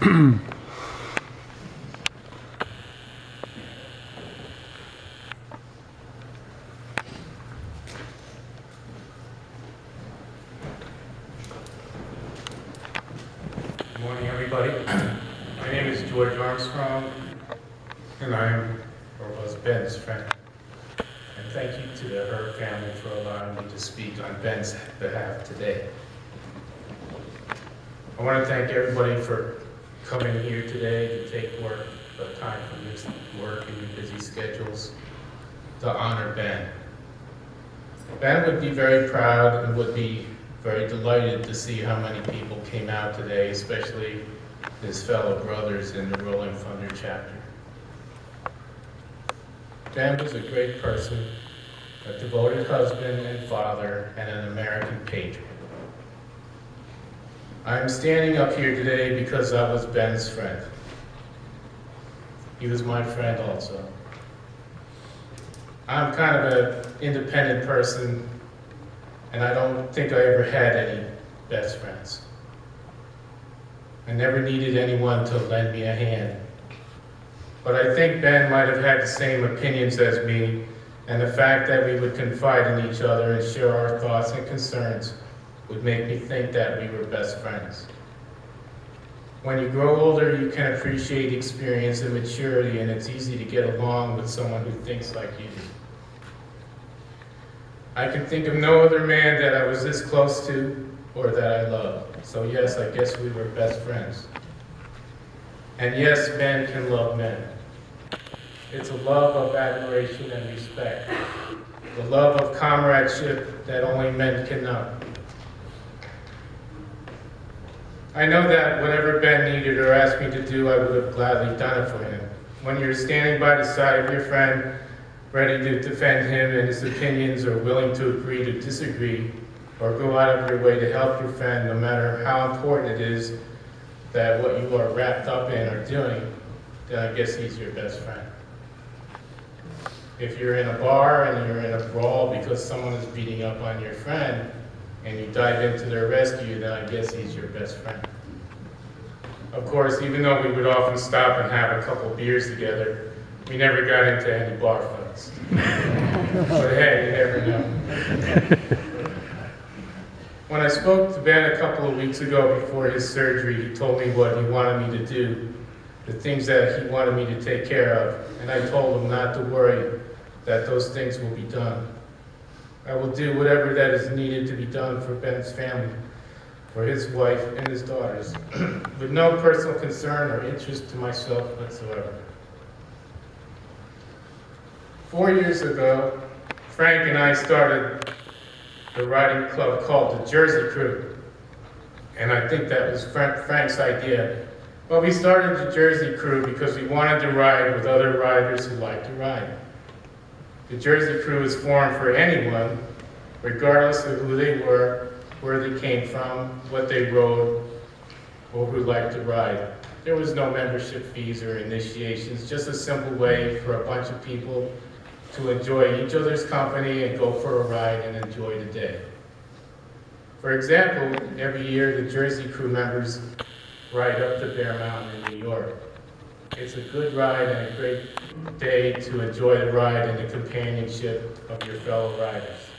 Good morning, everybody. My name is George Armstrong, and I am, or was, Ben's friend. And thank you to the Herb family for allowing me to speak on Ben's behalf today. I want to thank everybody for coming here today to take time from your work and your busy schedules to honor Ben. Ben would be very proud and would be very delighted to see how many people came out today, especially his fellow brothers in the Rolling Thunder chapter. Ben was a great person, a devoted husband and father, and an American patriot. I am standing up here today because I was Ben's friend. He was my friend also. I'm kind of an independent person, and I don't think I ever had any best friends. I never needed anyone to lend me a hand. But I think Ben might have had the same opinions as me, and the fact that we would confide in each other and share our thoughts and concerns would make me think that we were best friends. When you grow older, you can appreciate experience and maturity, and it's easy to get along with someone who thinks like you do. I can think of no other man that I was this close to or that I loved. So yes, I guess we were best friends. And yes, men can love men. It's a love of admiration and respect. The love of comradeship that only men can know. I know that whatever Ben needed or asked me to do, I would have gladly done it for him. When you're standing by the side of your friend, ready to defend him and his opinions, or willing to agree to disagree, or go out of your way to help your friend, no matter how important it is that what you are wrapped up in or doing, then I guess he's your best friend. If you're in a bar and you're in a brawl because someone is beating up on your friend, and you dive into their rescue, then I guess he's your best friend. Of course, even though we would often stop and have a couple beers together, we never got into any bar fights. But hey, you never know. When I spoke to Ben a couple of weeks ago before his surgery, he told me what he wanted me to do, the things that he wanted me to take care of, and I told him not to worry, that those things will be done. I will do whatever that is needed to be done for Ben's family, for his wife and his daughters, with no personal concern or interest to myself whatsoever. 4 years ago, Frank and I started the riding club called the Jersey Crew, and I think that was Frank's idea. But we started the Jersey Crew because we wanted to ride with other riders who like to ride. The Jersey Crew is formed for anyone, regardless of who they were, where they came from, what they rode, or who liked to ride. There was no membership fees or initiations, just a simple way for a bunch of people to enjoy each other's company and go for a ride and enjoy the day. For example, every year the Jersey Crew members ride up to Bear Mountain in New York. It's a good ride and a great day to enjoy the ride and the companionship of your fellow riders.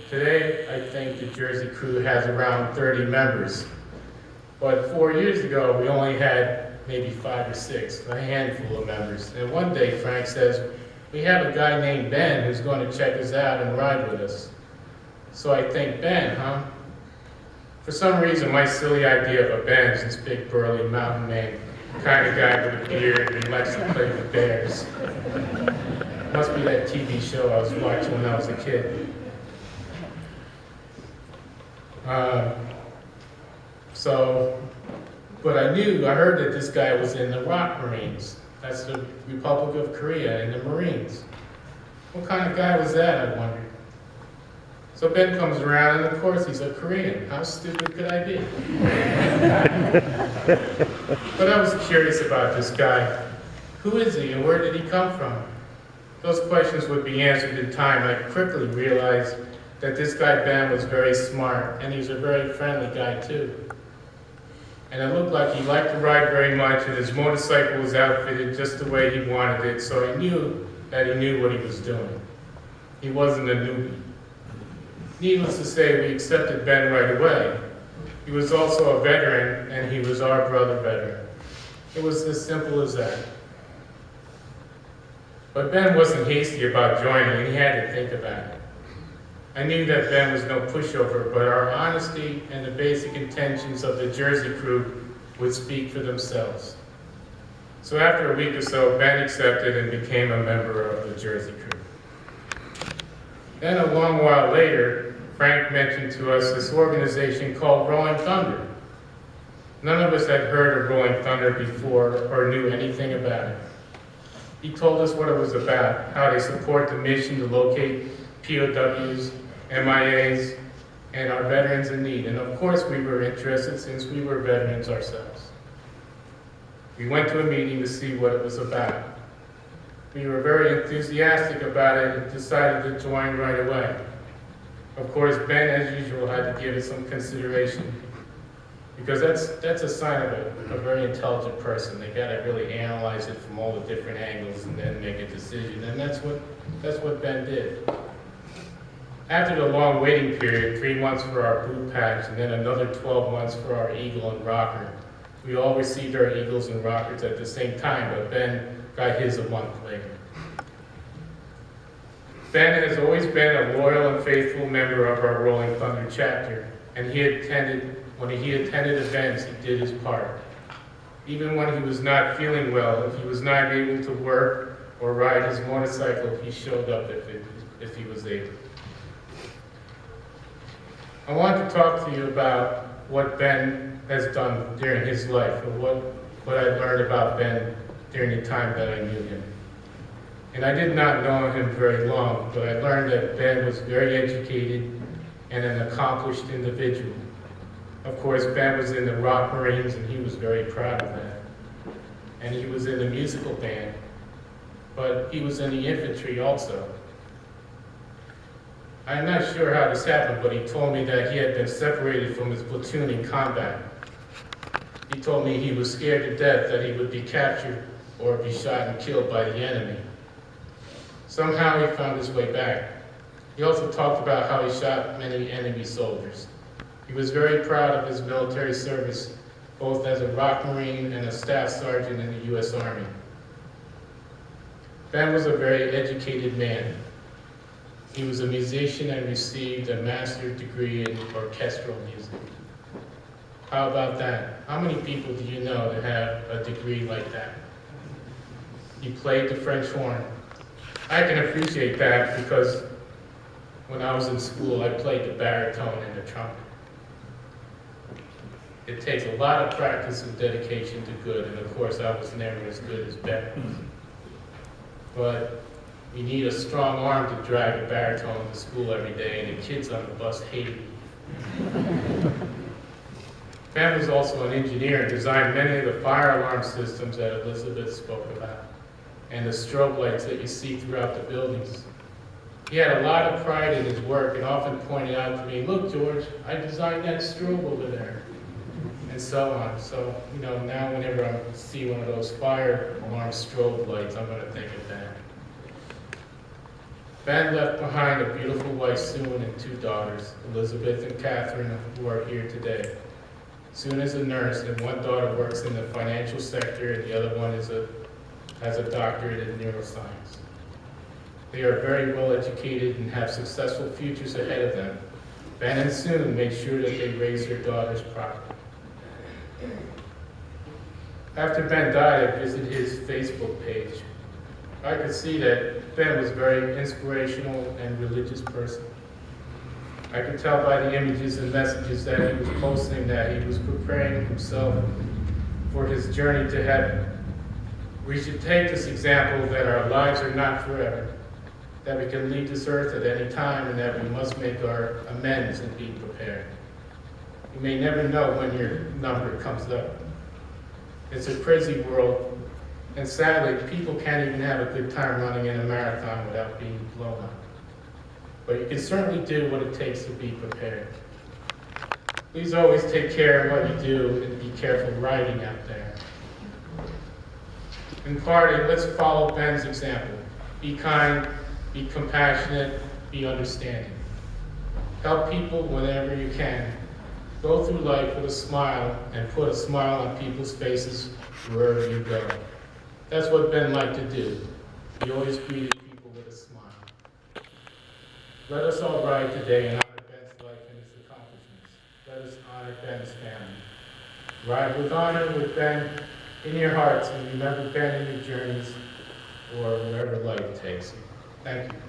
Today, I think the Jersey Crew has around 30 members, but 4 years ago, we only had maybe 5 or 6, a handful of members. And one day, Frank says, we have a guy named Ben who's going to check us out and ride with us. So I think, Ben, huh? For some reason, my silly idea of a Ben is this big, burly, mountain man kind of guy with a beard and likes to play with bears. Must be that TV show I was watching when I was a kid. But I heard that this guy was in the ROK Marines. That's the Republic of Korea in the Marines. What kind of guy was that, I wondered. So Ben comes around, and of course he's a Korean. How stupid could I be? But I was curious about this guy. Who is he and where did he come from? Those questions would be answered in time. I quickly realized that this guy Ben was very smart, and he's a very friendly guy too. And it looked like he liked to ride very much, and his motorcycle was outfitted just the way he wanted it, so I knew that he knew what he was doing. He wasn't a newbie. Needless to say, we accepted Ben right away. He was also a veteran, and he was our brother veteran. It was as simple as that. But Ben wasn't hasty about joining, he had to think about it. I knew that Ben was no pushover, but our honesty and the basic intentions of the Jersey crew would speak for themselves. So after a week or so, Ben accepted and became a member of the Jersey crew. Then a long while later, Frank mentioned to us this organization called Rolling Thunder. None of us had heard of Rolling Thunder before or knew anything about it. He told us what it was about, how they support the mission to locate POWs, MIAs, and our veterans in need. And of course we were interested since we were veterans ourselves. We went to a meeting to see what it was about. We were very enthusiastic about it and decided to join right away. Of course, Ben, as usual, had to give it some consideration because that's a sign of a very intelligent person. They gotta really analyze it from all the different angles and then make a decision, and that's what Ben did. After the long waiting period, 3 months for our boot patch and then another 12 months for our Eagle and Rocker, we all received our Eagles and Rockers at the same time, but Ben got his a month later. Ben has always been a loyal and faithful member of our Rolling Thunder chapter, and when he attended events, he did his part. Even when he was not feeling well, if he was not able to work or ride his motorcycle, he showed up if he was able. I want to talk to you about what Ben has done during his life, or what I learned about Ben during the time that I knew him. And I did not know him very long, but I learned that Ben was very educated and an accomplished individual. Of course, Ben was in the Rock Marines, and he was very proud of that. And he was in the musical band, but he was in the infantry also. I'm not sure how this happened, but he told me that he had been separated from his platoon in combat. He told me he was scared to death that he would be captured or be shot and killed by the enemy. Somehow he found his way back. He also talked about how he shot many enemy soldiers. He was very proud of his military service, both as a Rock Marine and a staff sergeant in the U.S. Army. Ben was a very educated man. He was a musician and received a master's degree in orchestral music. How about that? How many people do you know that have a degree like that? He played the French horn. I can appreciate that because when I was in school, I played the baritone and the trumpet. It takes a lot of practice and dedication to good, and of course I was never as good as Ben. But you need a strong arm to drag a baritone to school every day, and the kids on the bus hated me. Ben was also an engineer and designed many of the fire alarm systems that Elizabeth spoke about, and the strobe lights that you see throughout the buildings. He had a lot of pride in his work and often pointed out to me, "Look, George, I designed that strobe over there," and so on. So, now whenever I see one of those fire alarm strobe lights, I'm going to think of that. Ben left behind a beautiful wife, Sue, and 2 daughters, Elizabeth and Catherine, who are here today. Sue is a nurse, and one daughter works in the financial sector, and the other one has a doctorate in neuroscience. They are very well educated and have successful futures ahead of them. Ben and Sue made sure that they raised their daughters properly. After Ben died, I visited his Facebook page. I could see that Ben was a very inspirational and religious person. I could tell by the images and messages that he was posting that he was preparing himself for his journey to heaven. We should take this example that our lives are not forever, that we can leave this earth at any time, and that we must make our amends and be prepared. You may never know when your number comes up. It's a crazy world, and sadly, people can't even have a good time running in a marathon without being blown up. But you can certainly do what it takes to be prepared. Please always take care of what you do and be careful riding out there. In parting, let's follow Ben's example. Be kind, be compassionate, be understanding. Help people whenever you can. Go through life with a smile and put a smile on people's faces wherever you go. That's what Ben liked to do. He always greeted people with a smile. Let us all ride today and honor Ben's life and his accomplishments. Let us honor Ben's family. Ride with honor with Ben in your hearts and remember Ben in your journeys or wherever life takes you. Thank you.